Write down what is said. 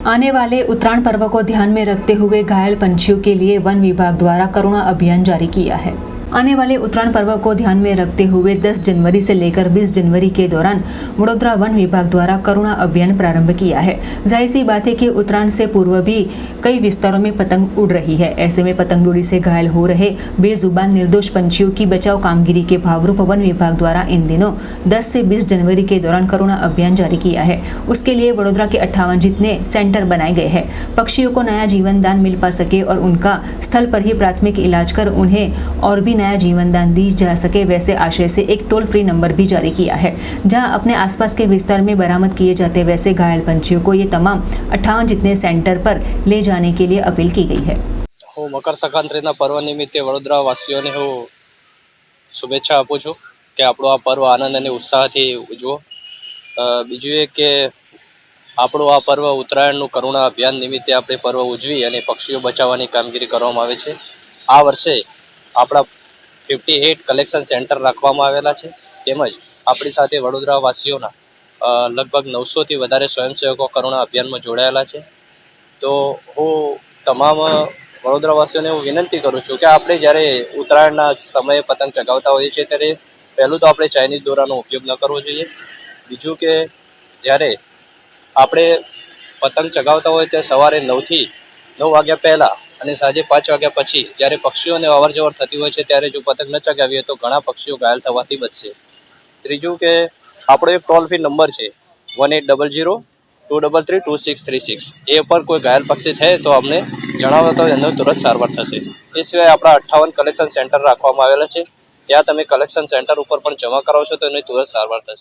आने वाले उत्तरायण पर्व को ध्यान में रखते हुए घायल पंछियों के लिए वन विभाग द्वारा करुणा अभियान जारी किया है। आने वाले उत्तरायण पर्व को ध्यान में रखते हुए 10 जनवरी से लेकर 20 जनवरी के दौरान वडोदरा वन विभाग द्वारा करुणा अभियान प्रारंभ किया है। जाहिर सी बात है कि उत्तरायण से पूर्व भी कई विस्तारों में पतंग उड़ रही है। ऐसे में पतंगदौड़ी से घायल हो रहे बेजुबान निर्दोष पंछियों की बचाव कामगिरी के भागरूप वन विभाग द्वारा इन दिनों 10 से 20 जनवरी के दौरान करुणा अभियान जारी किया है। उसके लिए वडोदरा के 58 जितने सेंटर बनाए गए हैं। पक्षियों को नया जीवन दान मिल पा सके और उनका स्थल पर ही प्राथमिक इलाज कर उन्हें और भी नया जीवन दान दी जा सके, वैसे आशय से एक टोल फ्री नंबर भी जारी किया है, जहां अपने आसपास के विस्तार में बरामद किए जाते वैसे घायल पंछियों को ये तमाम 58 जितने सेंटर पर ले जाने के लिए अपील की गई है। હું મકર સંક્રાંતિના પર્વ નિમિત્તે વડોદરા વાસીઓને હું શુભેચ્છા આપું છું કે આપણો આ પર્વ આનંદ અને ઉત્સાહથી ઉજવો। બીજું એ કે આપણું આ પર્વ ઉત્તરાયણનું કરુણા અભિયાન નિમિત્તે આપણે પર્વ ઉજવી અને પક્ષીઓ બચાવવાની કામગીરી કરવામાં આવે છે। આ વર્ષે આપણા 58 કલેક્શન સેન્ટર રાખવામાં આવેલા છે, તેમજ આપણી સાથે વડોદરા વાસીઓના લગભગ 900થી વધારે સ્વયંસેવકો કરુણા અભિયાનમાં જોડાયેલા છે। તો હું તમામ વડોદરાવાસીઓને હું વિનંતી કરું છું કે આપણે જ્યારે ઉત્તરાયણના સમયે પતંગ ચગાવતા હોઈએ છીએ ત્યારે પહેલું તો આપણે ચાઇનીઝ દોરાનો ઉપયોગ ન કરવો જોઈએ। બીજું કે જ્યારે આપણે પતંગ ચગાવતા હોય ત્યારે સવારે 9થી 9 વાગ્યા પહેલાં અને સાંજે 5 વાગ્યા પછી જ્યારે પક્ષીઓને અવરજવર થતી હોય છે ત્યારે જો પતંગ ન ચગાવીએ તો ઘણા પક્ષીઓ ઘાયલ થવાથી બચશે। ત્રીજું કે આપણો એક ટોલ ફ્રી નંબર છે 1800-233-2636, એ પર કોઈ ઘાયલ પક્ષી થાય તો અમને જણાવો તો એનો તુરંત સારવાર થશે। એ સિવાય આપણા 58 કલેક્શન સેન્ટર રાખવામાં આવેલા છે, ત્યાં તમે કલેક્શન સેન્ટર ઉપર પણ જમા કરાવશો તો એની તુરંત સારવાર થશે।